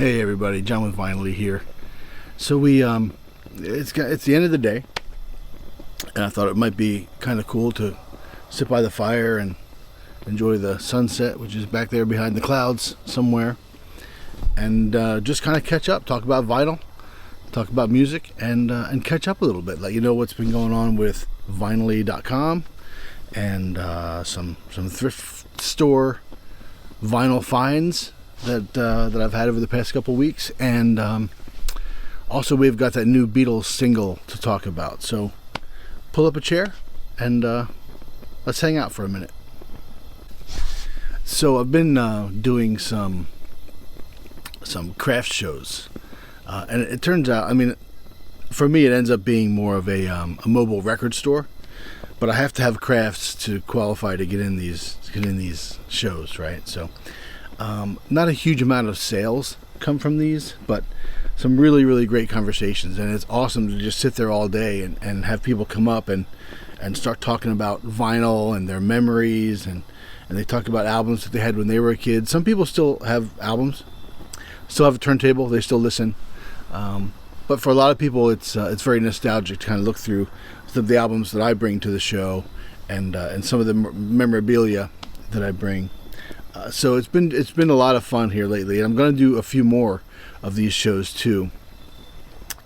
Hey everybody, John with Vinylly here. So it's the end of the day, and I thought it might be kind of cool to sit by the fire and enjoy the sunset, which is back there behind the clouds somewhere, and just kind of catch up, talk about vinyl, talk about music, and catch up a little bit, let you know what's been going on with Vinylly.com and some thrift store vinyl finds that I've had over the past couple weeks, and also we've got that new Beatles single to talk about. So pull up a chair and let's hang out for a minute. So I've been doing some craft shows, and it turns out, I mean, for me it ends up being more of a mobile record store, but I have to have crafts to qualify to get in these shows, right? So not a huge amount of sales come from these, but some really, really great conversations. And it's awesome to just sit there all day and have people come up and start talking about vinyl and their memories. And they talk about albums that they had when they were a kid. Some people still have albums, still have a turntable, they still listen. But for a lot of people, it's very nostalgic to kind of look through some of the albums that I bring to the show and some of the memorabilia that I bring. So it's been a lot of fun here lately, and I'm going to do a few more of these shows too.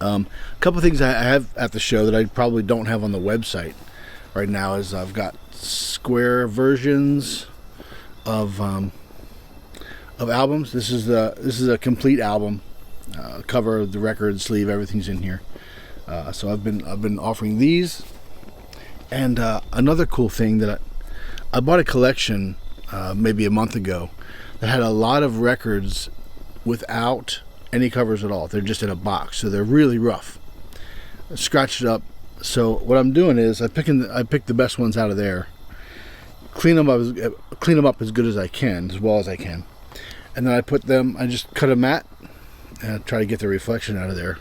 A couple of things I have at the show that I probably don't have on the website right now is I've got square versions of albums. This is a complete album, cover, the record, sleeve, everything's in here. So I've been offering these, and another cool thing that I bought a collection maybe a month ago that had a lot of records without any covers at all. They're just in a box, so they're really rough, scratched up. So what I'm doing is I pick the best ones out of there, clean them up as good as I can, as well as I can, and then I just cut a mat and try to get the reflection out of there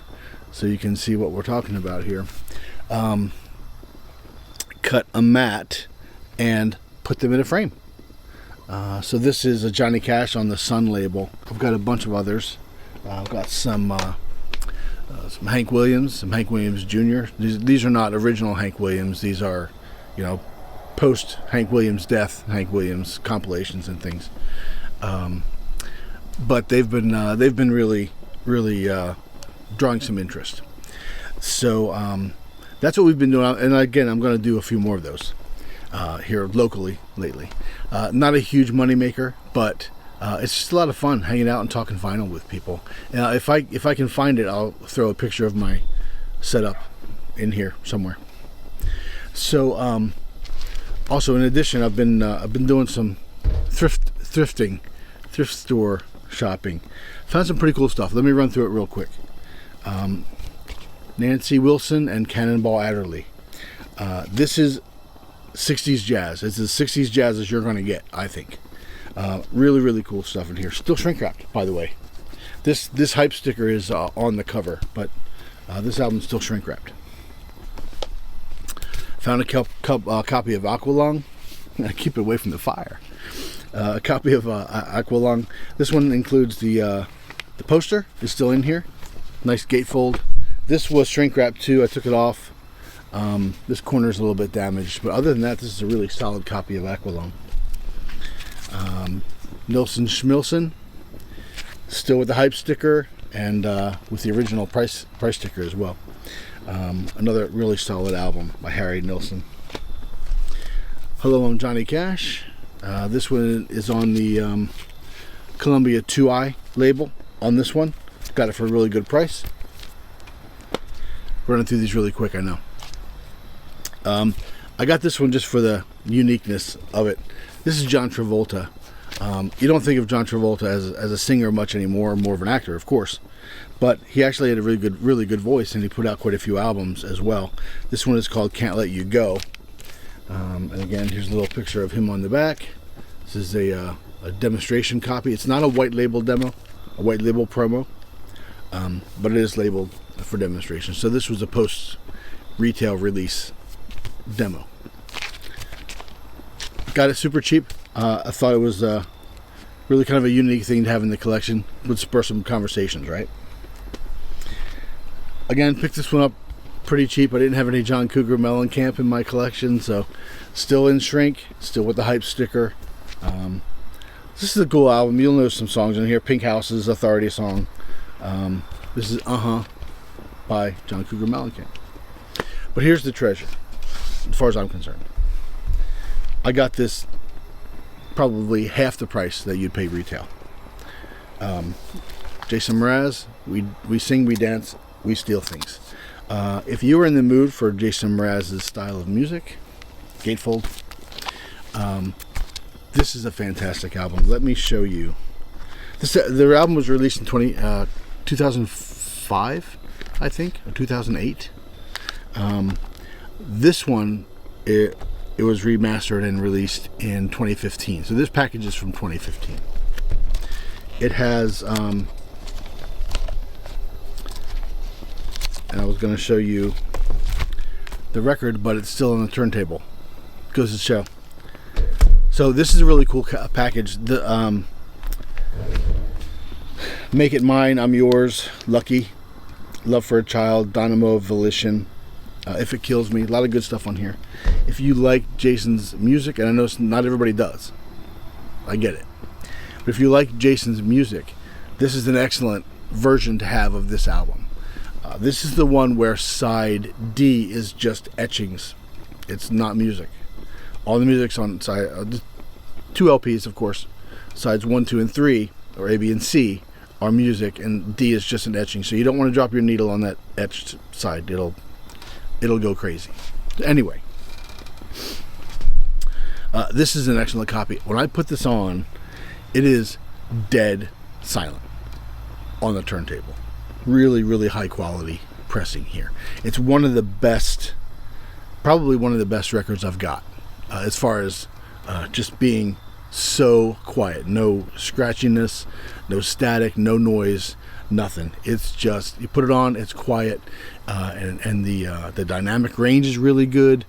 so you can see what we're talking about here. Cut a mat and put them in a frame. So this is a Johnny Cash on the Sun label. I've got a bunch of others. I've got some Hank Williams, some Hank Williams Jr. These are not original Hank Williams. These are, post Hank Williams death, Hank Williams compilations and things. But they've been really, really drawing some interest. So that's what we've been doing. And again, I'm going to do a few more of those here locally lately. Not a huge money maker, but it's just a lot of fun hanging out and talking vinyl with people. If I can find it, I'll throw a picture of my setup in here somewhere. So also, in addition, I've been doing some thrift store shopping. Found some pretty cool stuff. Let me run through it real quick. Nancy Wilson and Cannonball Adderley. This is 60s jazz. It's as 60s jazz as you're going to get, I think. Really, really cool stuff in here. Still shrink wrapped, by the way. This hype sticker is on the cover, but this album's still shrink wrapped. Found a copy of Aqualung. Keep it away from the fire. A copy of Aqualung. This one includes the poster. Is still in here. Nice gatefold. This was shrink wrapped too. I took it off. This corner is a little bit damaged, but other than that, this is a really solid copy of Aqualung. Nilsson Schmilson, still with the hype sticker and with the original price sticker as well. Another really solid album by Harry Nilsson. Hello, I'm Johnny Cash. This one is on the Columbia 2i label on this one. Got it for a really good price. Running through these really quick, I know. I got this one just for the uniqueness of it. This is John Travolta. You don't think of John Travolta as a singer much anymore, more of an actor, of course. But he actually had a really good voice, and he put out quite a few albums as well. This one is called Can't Let You Go. And again, here's a little picture of him on the back. This is a demonstration copy. It's not a white label demo, a white label promo, but it is labeled for demonstration. So this was a post-retail release demo. Got it super cheap. I thought it was Really kind of a unique thing to have in the collection. Would spur some conversations, right? Again, picked this one up pretty cheap. I didn't have any John Cougar Mellencamp in my collection, so still in shrink, still with the hype sticker. This is a cool album. You'll know some songs in here. Pink House's Authority song. This is by John Cougar Mellencamp. But here's the treasure, as far as I'm concerned. I got this probably half the price that you'd pay retail. Jason Mraz, we sing, we dance, we steal things. If you were in the mood for Jason Mraz's style of music, Gatefold, this is a fantastic album. Let me show you. Their album was released in 2005, I think, or 2008. This one, it was remastered and released in 2015. So this package is from 2015. It has, and I was going to show you the record, but it's still on the turntable. Goes to show. So this is a really cool package. The Make It Mine, I'm Yours, Lucky, Love for a Child, Dynamo, Volition, If It Kills Me. A lot of good stuff on here. If you like Jason's music, and I know not everybody does, I get it. But if you like Jason's music, this is an excellent version to have of this album. This is the one where side D is just etchings. It's not music. All the music's on side, 2 LPs, of course. Sides 1, 2, and 3, or A, B, and C, are music, and D is just an etching. So you don't want to drop your needle on that etched side. It'll go crazy. Anyway, this is an excellent copy. When I put this on, it is dead silent on the turntable. Really, really high quality pressing here. It's one of the best, probably one of the best records I've got, as far as just being so quiet. No scratchiness, no static, no noise, nothing. It's just, you put it on, it's quiet, and the dynamic range is really good.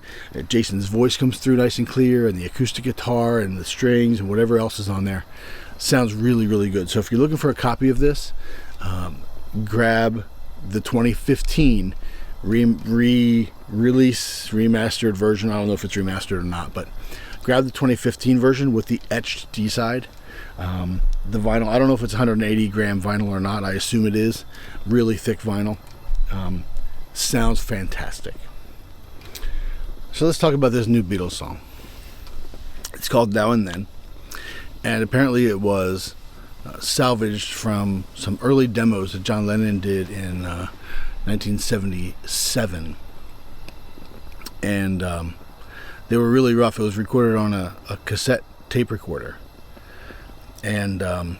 Jason's voice comes through nice and clear, and the acoustic guitar and the strings and whatever else is on there sounds really, really good. So if you're looking for a copy of this, grab the 2015 release remastered version. I don't know if it's remastered or not, but grab the 2015 version with the etched D side. The vinyl, I don't know if it's 180 gram vinyl or not. I assume it is. Really thick vinyl. Sounds fantastic. So let's talk about this new Beatles song. It's called Now and Then, and apparently it was salvaged from some early demos that John Lennon did in 1977, and they were really rough. It was recorded on a cassette tape recorder, and of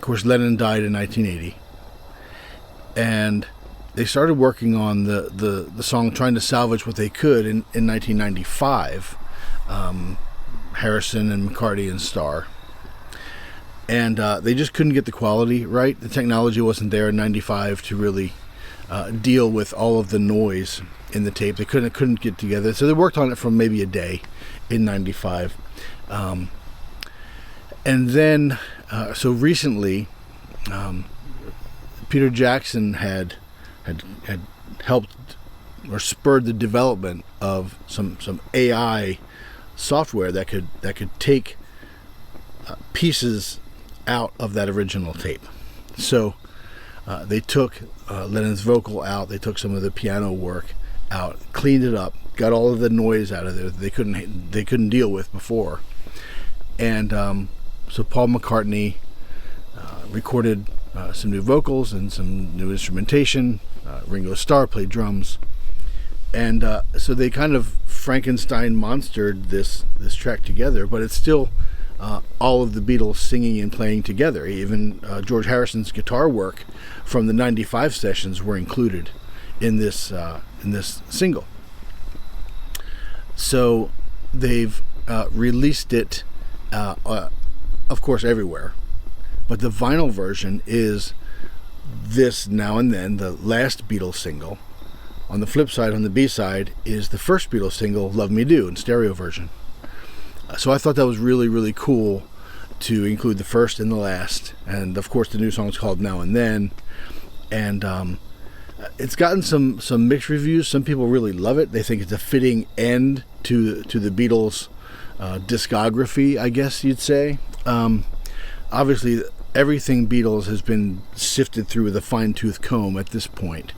course Lennon died in 1980, and they started working on the song, trying to salvage what they could in 1995. Harrison and McCartney and Starr. And they just couldn't get the quality right. The technology wasn't there in 95 to really deal with all of the noise in the tape. They couldn't get together. So they worked on it for maybe a day in 95. And then, so recently, Peter Jackson had helped or spurred the development of some AI software that could take pieces out of that original tape. So they took Lennon's vocal out, they took some of the piano work out, cleaned it up, got all of the noise out of there that they couldn't deal with before. And so Paul McCartney recorded some new vocals and some new instrumentation. Ringo Starr played drums, and so they kind of Frankenstein monstered this track together, but it's still all of the Beatles singing and playing together. Even George Harrison's guitar work from the 95 sessions were included in this single. So they've released it, of course, everywhere. But the vinyl version is this Now and Then, the last Beatles single. On the flip side, on the B-side, is the first Beatles single, Love Me Do, in stereo version. So I thought that was really, really cool. to include the first and the last, and of course the new song is called Now and Then, and it's gotten some mixed reviews. Some people really love it. They think it's a fitting end to the Beatles discography, I guess you'd say. Obviously, everything Beatles has been sifted through with a fine-tooth comb at this point.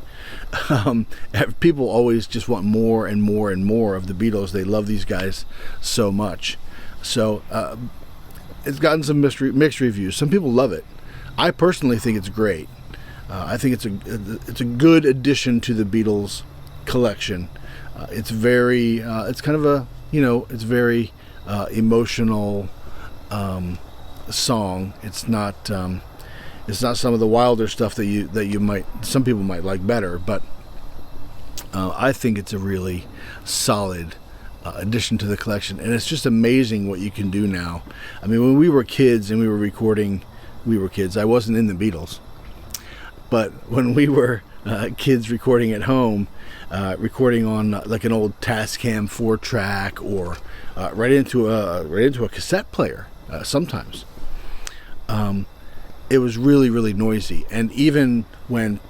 People always just want more and more and more of the Beatles. They love these guys so much. So it's gotten some mixed reviews. Some people love it. I personally think it's great. I think it's a good addition to the Beatles collection. It's very it's kind of a it's very emotional song. It's not some of the wilder stuff that some people might like better, but I think it's a really solid addition to the collection, and it's just amazing what you can do now. I mean, when we were kids and we were recording, I wasn't in the Beatles, but when we were kids recording at home, recording on like an old Tascam 4-track or right into a cassette player sometimes. It was really, really noisy. And even when,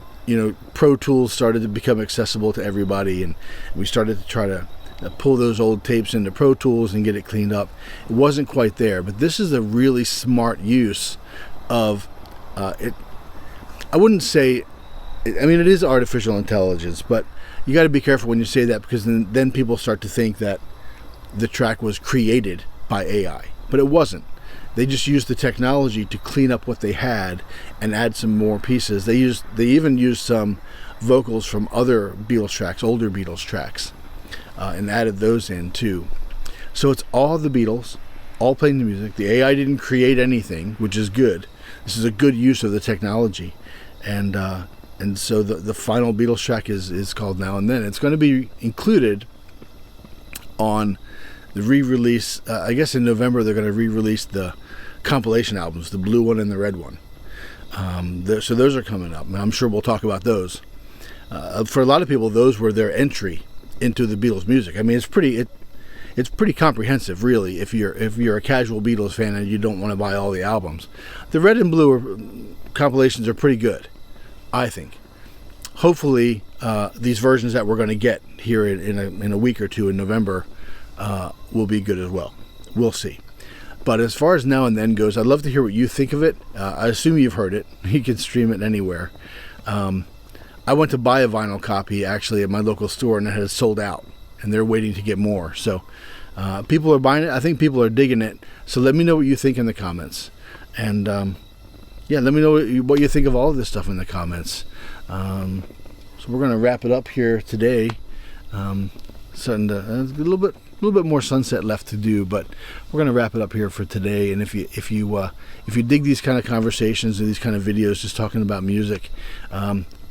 Pro Tools started to become accessible to everybody, and we started to try to pull those old tapes into Pro Tools and get it cleaned up, it wasn't quite there. But this is a really smart use of it. I wouldn't say, I mean, it is artificial intelligence, but you got to be careful when you say that, because then people start to think that the track was created by AI. But it wasn't. They just used the technology to clean up what they had and add some more pieces. They even used some vocals from other Beatles tracks, older Beatles tracks, and added those in too. So it's all the Beatles, all playing the music. The AI didn't create anything, which is good. This is a good use of the technology, and so the final Beatles track is called Now and Then. It's going to be included on the re-release. I guess in November they're going to re-release the compilation albums, the blue one and the red one. So those are coming up, and I'm sure we'll talk about those. For a lot of people, those were their entry into the Beatles music. I mean, it's pretty comprehensive, really. If you're a casual Beatles fan and you don't want to buy all the albums, the red and blue compilations are pretty good, I think. Hopefully, these versions that we're going to get here in a week or two in November will be good as well. We'll see. But as far as Now and Then goes, I'd love to hear what you think of it. I assume you've heard it. You can stream it anywhere. I went to buy a vinyl copy actually at my local store, and it has sold out, and they're waiting to get more. So people are buying it. I think people are digging it. So let me know what you think in the comments. And let me know what you think of all of this stuff in the comments. So we're going to wrap it up here today. A little bit more sunset left to do, but we're going to wrap it up here for today. And if you dig these kind of conversations and these kind of videos just talking about music,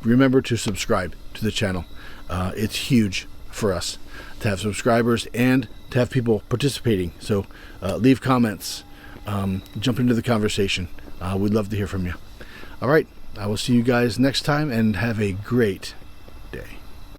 remember to subscribe to the channel. It's huge for us to have subscribers and to have people participating. So leave comments, jump into the conversation. We'd love to hear from you. All right, I will see you guys next time, and have a great